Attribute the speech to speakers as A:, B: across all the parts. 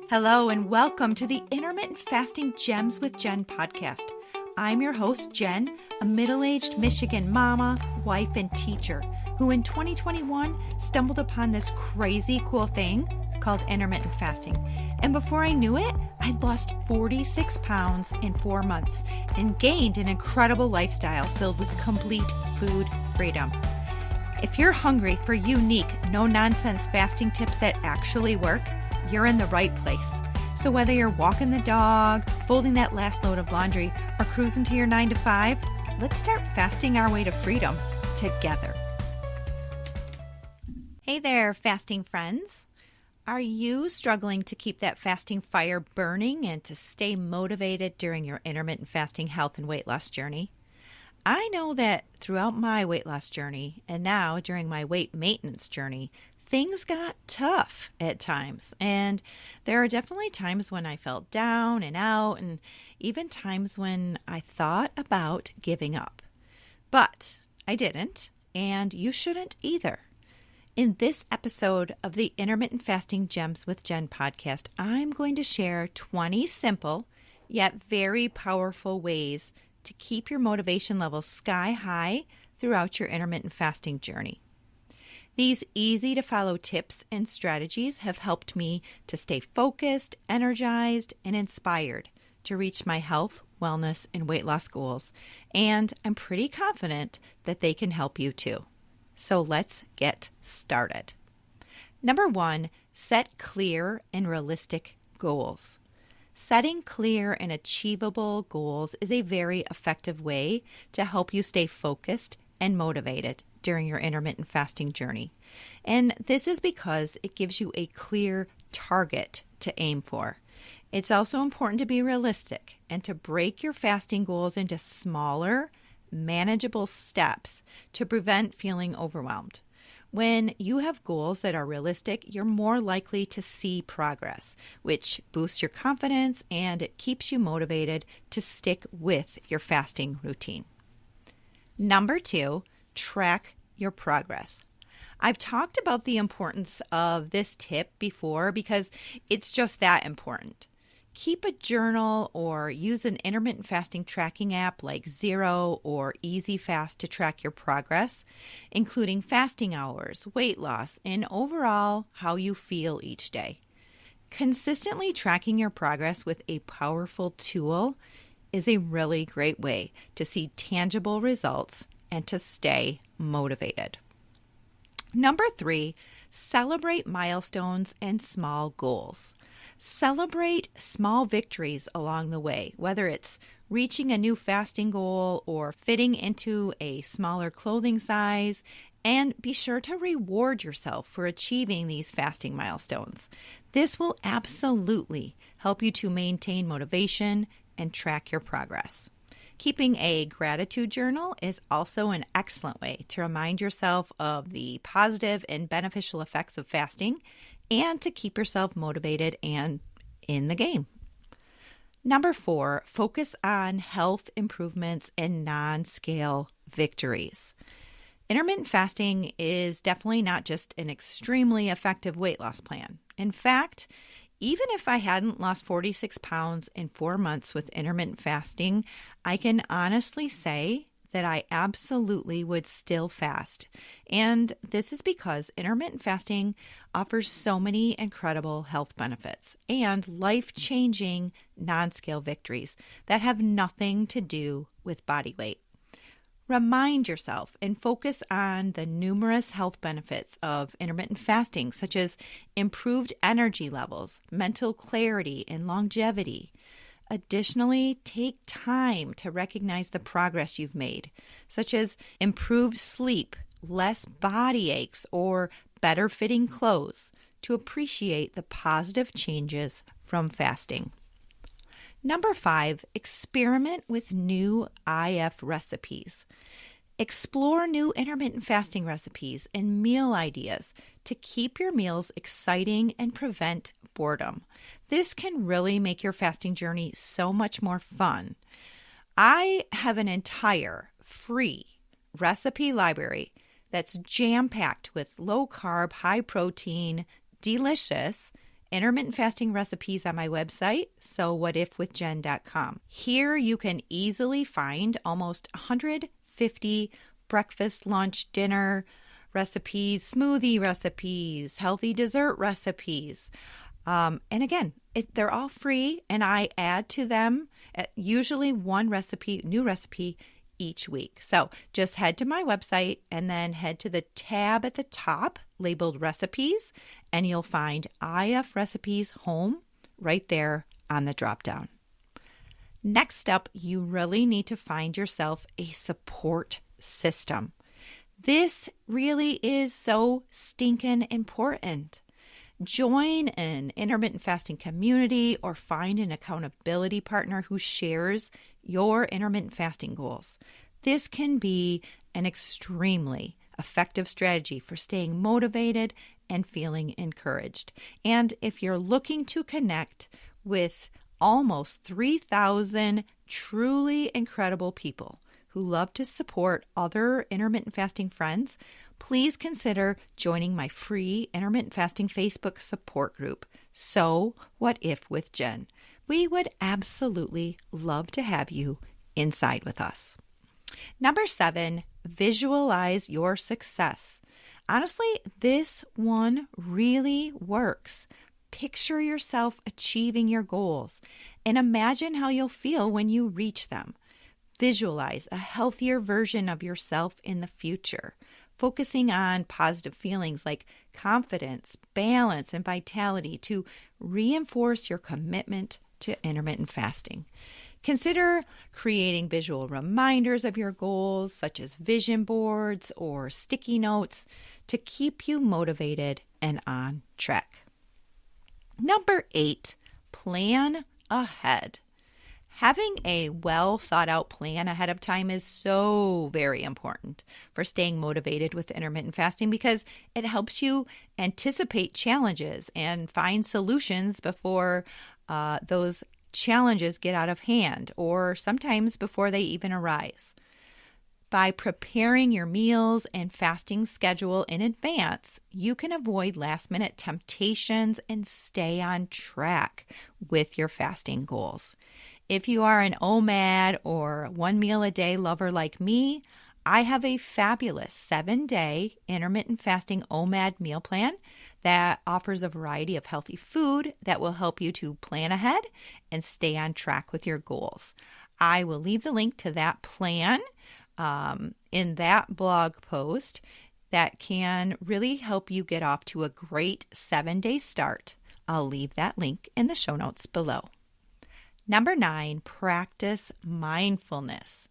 A: Hello and welcome to the Intermittent Fasting Gems with Jen podcast. I'm your host, Jen, a middle-aged Michigan mama, wife, and teacher who in 2021 stumbled upon this crazy cool thing called intermittent fasting. And before I knew it, I'd lost 46 pounds in 4 months and gained an incredible lifestyle filled with complete food freedom. If you're hungry for unique, no-nonsense fasting tips that actually work, you're in the right place. So whether you're walking the dog, folding that last load of laundry, or cruising to your 9 to 5, let's start fasting our way to freedom together. Hey there, fasting friends. Are you struggling to keep that fasting fire burning and to stay motivated during your intermittent fasting health and weight loss journey? I know that throughout my weight loss journey and now during my weight maintenance journey, things got tough at times, and there are definitely times when I felt down and out, and even times when I thought about giving up. But I didn't, and you shouldn't either. In this episode of the Intermittent Fasting Gems with Jen podcast, I'm going to share 20 simple yet very powerful ways to keep your motivation levels sky high throughout your intermittent fasting journey. These easy-to-follow tips and strategies have helped me to stay focused, energized, and inspired to reach my health, wellness, and weight loss goals, and I'm pretty confident that they can help you too. So let's get started. Number 1, set clear and realistic goals. Setting clear and achievable goals is a very effective way to help you stay focused and motivated during your intermittent fasting journey. And this is because it gives you a clear target to aim for. It's also important to be realistic and to break your fasting goals into smaller, manageable steps to prevent feeling overwhelmed. When you have goals that are realistic, you're more likely to see progress, which boosts your confidence and it keeps you motivated to stick with your fasting routine. Number 2, track your progress. I've talked about the importance of this tip before because it's just that important. Keep a journal or use an intermittent fasting tracking app like Zero or Easy Fast to track your progress, including fasting hours, weight loss, and overall how you feel each day. Consistently tracking your progress with a powerful tool is a really great way to see tangible results and to stay motivated. Number 3, celebrate milestones and small goals. Celebrate small victories along the way, whether it's reaching a new fasting goal or fitting into a smaller clothing size, and be sure to reward yourself for achieving these fasting milestones. This will absolutely help you to maintain motivation and track your progress. Keeping a gratitude journal is also an excellent way to remind yourself of the positive and beneficial effects of fasting and to keep yourself motivated and in the game. Number 4, focus on health improvements and non-scale victories. Intermittent fasting is definitely not just an extremely effective weight loss plan. In fact, even if I hadn't lost 46 pounds in 4 months with intermittent fasting, I can honestly say that I absolutely would still fast. And this is because intermittent fasting offers so many incredible health benefits and life-changing non-scale victories that have nothing to do with body weight. Remind yourself and focus on the numerous health benefits of intermittent fasting, such as improved energy levels, mental clarity, and longevity. Additionally, take time to recognize the progress you've made, such as improved sleep, less body aches, or better fitting clothes, to appreciate the positive changes from fasting. Number 5, experiment with new IF recipes. Explore new intermittent fasting recipes and meal ideas to keep your meals exciting and prevent boredom. This can really make your fasting journey so much more fun. I have an entire free recipe library that's jam-packed with low-carb, high-protein, delicious, intermittent fasting recipes on my website, sowhatifwithjen.com. Here you can easily find almost 150 breakfast, lunch, dinner recipes, smoothie recipes, healthy dessert recipes. And again, they're all free, and I add to them usually one recipe, new recipe each week. So just head to my website and then head to the tab at the top labeled recipes, and you'll find IF recipes home right there on the drop down. Next up, you really need to find yourself a support system. This really is so stinking important. Join an intermittent fasting community or find an accountability partner who shares your intermittent fasting goals. This can be an extremely effective strategy for staying motivated and feeling encouraged. And if you're looking to connect with almost 3,000 truly incredible people who love to support other intermittent fasting friends, please consider joining my free intermittent fasting Facebook support group, So What If with Jen. We would absolutely love to have you inside with us. Number 7, visualize your success. Honestly, this one really works. Picture yourself achieving your goals and imagine how you'll feel when you reach them. Visualize a healthier version of yourself in the future, focusing on positive feelings like confidence, balance, and vitality to reinforce your commitment to intermittent fasting. Consider creating visual reminders of your goals, such as vision boards or sticky notes, to keep you motivated and on track. Number 8, plan ahead. Having a well thought out plan ahead of time is so very important for staying motivated with intermittent fasting because it helps you anticipate challenges and find solutions before those challenges get out of hand or sometimes before they even arise. By preparing your meals and fasting schedule in advance, you can avoid last-minute temptations and stay on track with your fasting goals. If you are an OMAD or one meal a day lover like me, I have a fabulous 7-day intermittent fasting OMAD meal plan that offers a variety of healthy food that will help you to plan ahead and stay on track with your goals. I will leave the link to that plan in that blog post that can really help you get off to a great 7-day start. I'll leave that link in the show notes below. Number 9, practice mindfulness.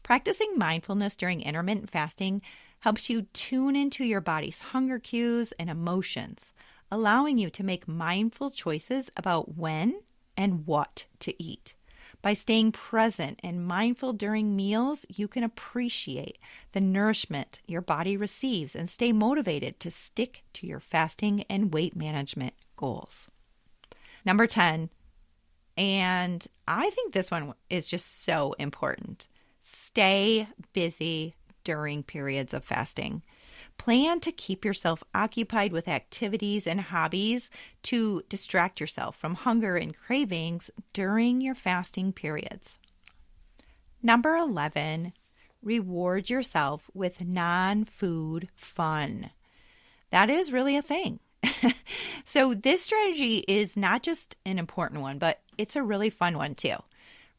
A: Practicing mindfulness during intermittent fasting helps you tune into your body's hunger cues and emotions, allowing you to make mindful choices about when and what to eat. By staying present and mindful during meals, you can appreciate the nourishment your body receives and stay motivated to stick to your fasting and weight management goals. Number 10, and I think this one is just so important. Stay busy during periods of fasting. Plan to keep yourself occupied with activities and hobbies to distract yourself from hunger and cravings during your fasting periods. Number 11, reward yourself with non-food fun. That is really a thing. So this strategy is not just an important one, but it's a really fun one too.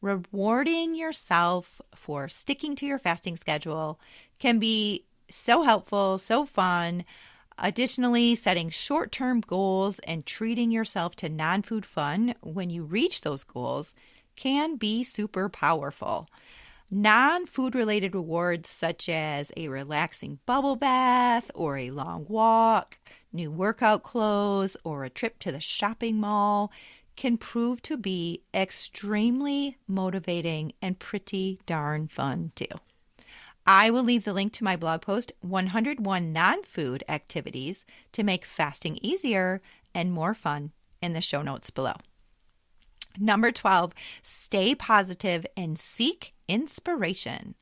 A: Rewarding yourself for sticking to your fasting schedule can be so helpful, so fun. Additionally, setting short-term goals and treating yourself to non-food fun when you reach those goals can be super powerful. Non-food related rewards such as a relaxing bubble bath or a long walk, new workout clothes, or a trip to the shopping mall can prove to be extremely motivating and pretty darn fun too. I will leave the link to my blog post, 101 Non-Food Activities to Make Fasting Easier and More Fun, in the show notes below. Number 12, stay positive and seek inspiration.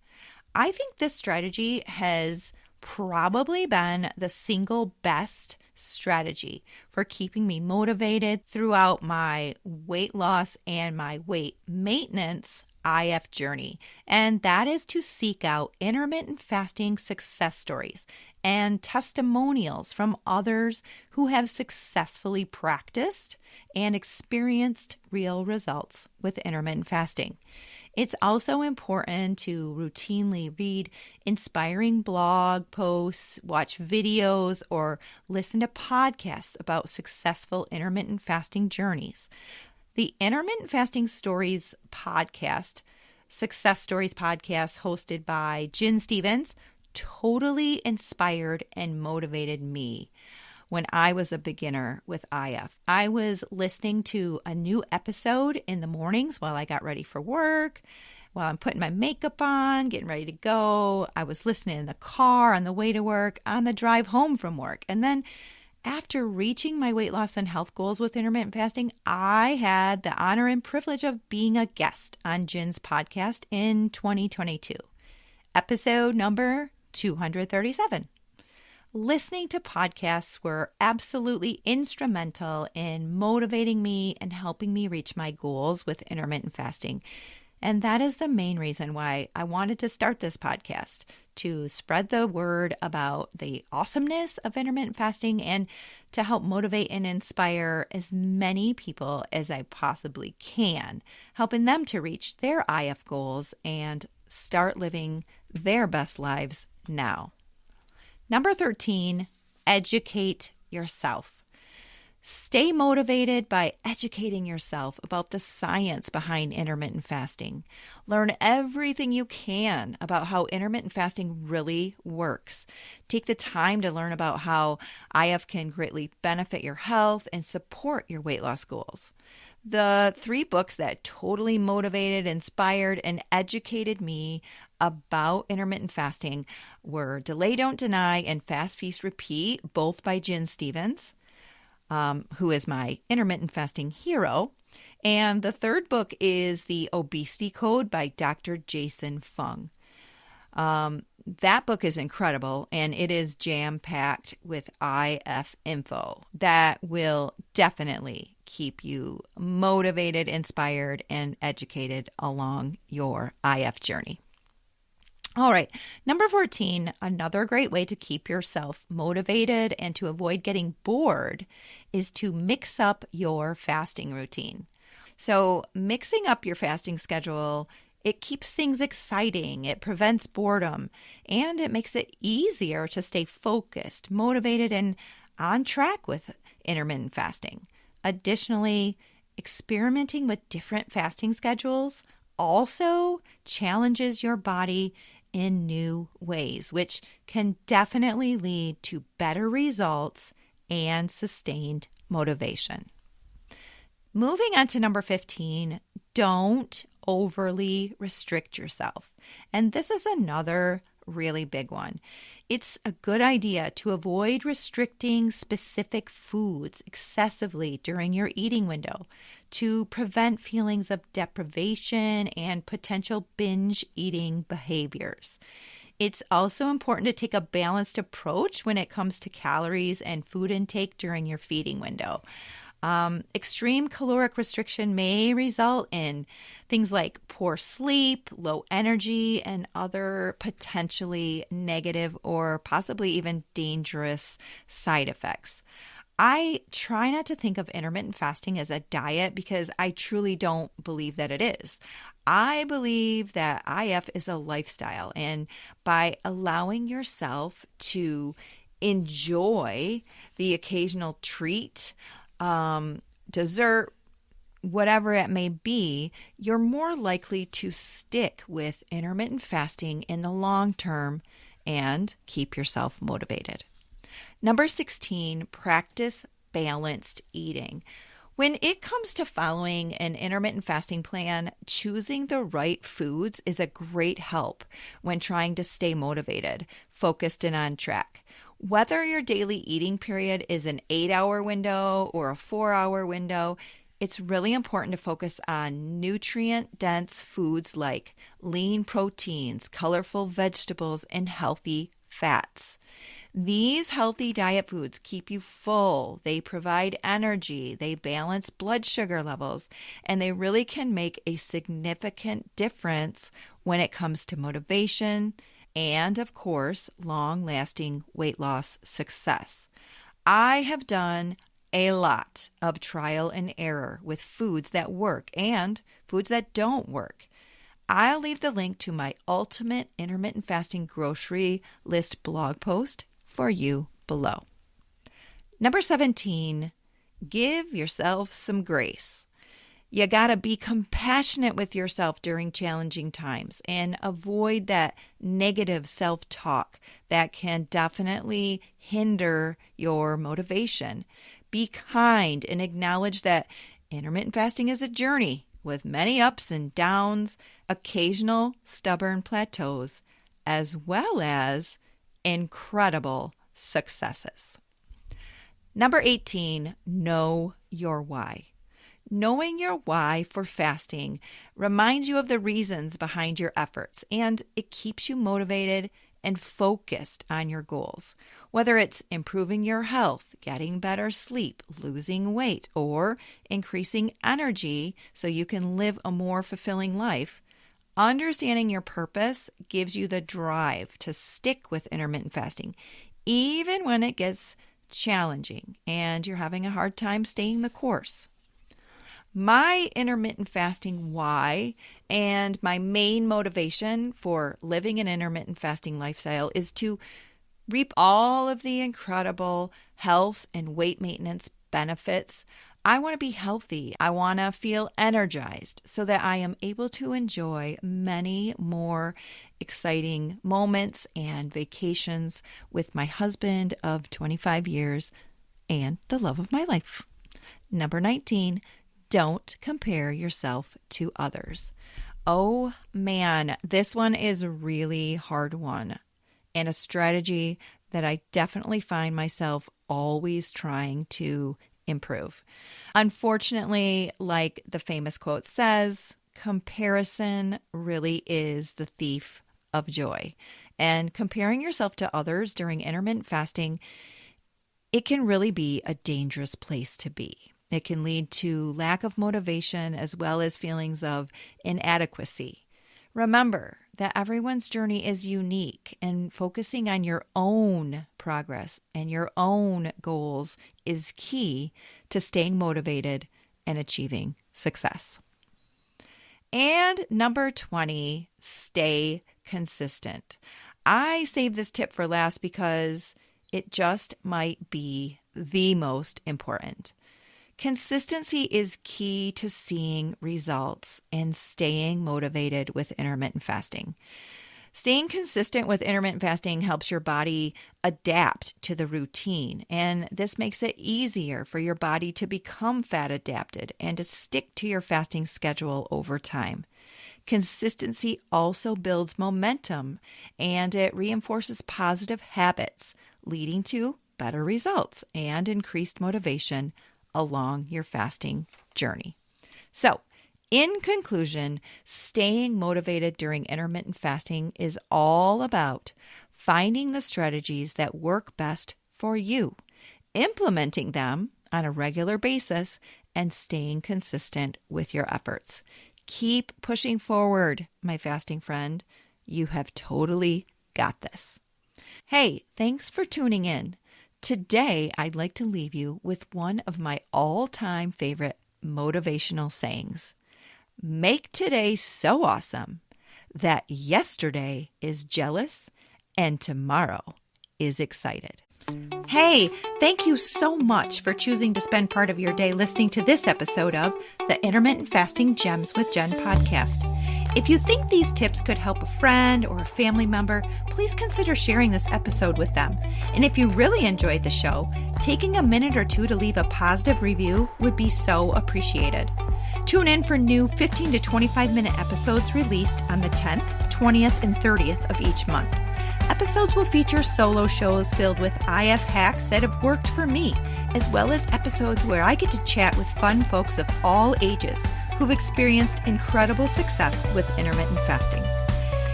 A: I think this strategy has probably been the single best strategy for keeping me motivated throughout my weight loss and my weight maintenance IF journey, and that is to seek out intermittent fasting success stories and testimonials from others who have successfully practiced and experienced real results with intermittent fasting. It's also important to routinely read inspiring blog posts, watch videos, or listen to podcasts about successful intermittent fasting journeys. The Intermittent Fasting Stories podcast, Success Stories podcast, hosted by Jen Stevens, totally inspired and motivated me when I was a beginner with IF. I was listening to a new episode in the mornings while I got ready for work, while I'm putting my makeup on, getting ready to go. I was listening in the car on the way to work, on the drive home from work. And then after reaching my weight loss and health goals with intermittent fasting, I had the honor and privilege of being a guest on Jen's podcast in 2022, episode number 237. Listening to podcasts were absolutely instrumental in motivating me and helping me reach my goals with intermittent fasting. And that is the main reason why I wanted to start this podcast, to spread the word about the awesomeness of intermittent fasting and to help motivate and inspire as many people as I possibly can, helping them to reach their IF goals and start living their best lives now. Number 13, educate yourself. Stay motivated by educating yourself about the science behind intermittent fasting. Learn everything you can about how intermittent fasting really works. Take the time to learn about how IF can greatly benefit your health and support your weight loss goals. The 3 books that totally motivated, inspired, and educated me about intermittent fasting were Delay, Don't Deny and Fast, Feast, Repeat, both by Jen Stevens, who is my intermittent fasting hero. And the 3rd book is The Obesity Code by Dr. Jason Fung. That book is incredible, and it is jam-packed with IF info that will definitely keep you motivated, inspired, and educated along your IF journey. All right, number 14, another great way to keep yourself motivated and to avoid getting bored is to mix up your fasting routine. So mixing up your fasting schedule, it keeps things exciting, it prevents boredom, and it makes it easier to stay focused, motivated, and on track with intermittent fasting. Additionally, experimenting with different fasting schedules also challenges your body in new ways, which can definitely lead to better results and sustained motivation. Moving on to number 15, don't overly restrict yourself. And this is another really big one. It's a good idea to avoid restricting specific foods excessively during your eating window to prevent feelings of deprivation and potential binge eating behaviors. It's also important to take a balanced approach when it comes to calories and food intake during your feeding window. Extreme caloric restriction may result in things like poor sleep, low energy, and other potentially negative or possibly even dangerous side effects. I try not to think of intermittent fasting as a diet because I truly don't believe that it is. I believe that IF is a lifestyle, and by allowing yourself to enjoy the occasional treat, dessert, whatever it may be, you're more likely to stick with intermittent fasting in the long term and keep yourself motivated. Number 16, practice balanced eating. When it comes to following an intermittent fasting plan, choosing the right foods is a great help when trying to stay motivated, focused, and on track. Whether your daily eating period is an 8-hour window or a 4-hour window, it's really important to focus on nutrient-dense foods like lean proteins, colorful vegetables, and healthy fats. These healthy diet foods keep you full, they provide energy, they balance blood sugar levels, and they really can make a significant difference when it comes to motivation and, of course, long-lasting weight loss success. I have done a lot of trial and error with foods that work and foods that don't work. I'll leave the link to my ultimate intermittent fasting grocery list blog post for you below. Number 17, give yourself some grace. You gotta be compassionate with yourself during challenging times and avoid that negative self-talk that can definitely hinder your motivation. Be kind and acknowledge that intermittent fasting is a journey with many ups and downs, occasional stubborn plateaus, as well as incredible successes. Number 18, know your why. Knowing your why for fasting reminds you of the reasons behind your efforts, and it keeps you motivated and focused on your goals. Whether it's improving your health, getting better sleep, losing weight, or increasing energy so you can live a more fulfilling life, understanding your purpose gives you the drive to stick with intermittent fasting, even when it gets challenging and you're having a hard time staying the course. My intermittent fasting why and my main motivation for living an intermittent fasting lifestyle is to reap all of the incredible health and weight maintenance benefits. I want to be healthy. I want to feel energized so that I am able to enjoy many more exciting moments and vacations with my husband of 25 years and the love of my life. Number 19, don't compare yourself to others. Oh man, this one is a really hard one and a strategy that I definitely find myself always trying to improve. Unfortunately, like the famous quote says, comparison really is the thief of joy. And comparing yourself to others during intermittent fasting, it can really be a dangerous place to be. It can lead to lack of motivation as well as feelings of inadequacy. Remember that everyone's journey is unique, and focusing on your own progress and your own goals is key to staying motivated and achieving success. And number 20, stay consistent. I saved this tip for last because it just might be the most important. Consistency is key to seeing results and staying motivated with intermittent fasting. Staying consistent with intermittent fasting helps your body adapt to the routine, and this makes it easier for your body to become fat adapted and to stick to your fasting schedule over time. Consistency also builds momentum, and it reinforces positive habits, leading to better results and increased motivation along your fasting journey. So, in conclusion, staying motivated during intermittent fasting is all about finding the strategies that work best for you, implementing them on a regular basis, and staying consistent with your efforts. Keep pushing forward, my fasting friend. You have totally got this. Hey, thanks for tuning in. Today, I'd like to leave you with one of my all-time favorite motivational sayings. Make today so awesome that yesterday is jealous and tomorrow is excited. Hey, thank you so much for choosing to spend part of your day listening to this episode of the Intermittent Fasting Gems with Jen podcast. If you think these tips could help a friend or a family member, please consider sharing this episode with them. And if you really enjoyed the show, taking a minute or two to leave a positive review would be so appreciated. Tune in for new 15 to 25-minute episodes released on the 10th, 20th, and 30th of each month. Episodes will feature solo shows filled with IF hacks that have worked for me, as well as episodes where I get to chat with fun folks of all ages who've experienced incredible success with intermittent fasting.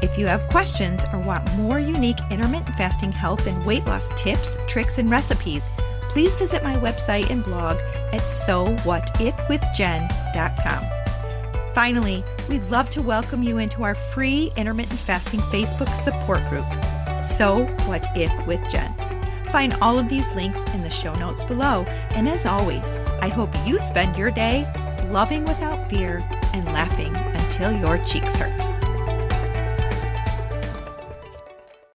A: If you have questions or want more unique intermittent fasting health and weight loss tips, tricks, and recipes, please visit my website and blog at sowhatifwithjen.com. Finally, we'd love to welcome you into our free intermittent fasting Facebook support group, So What If with Jen. Find all of these links in the show notes below. And as always, I hope you spend your day loving without fear and laughing until your cheeks hurt.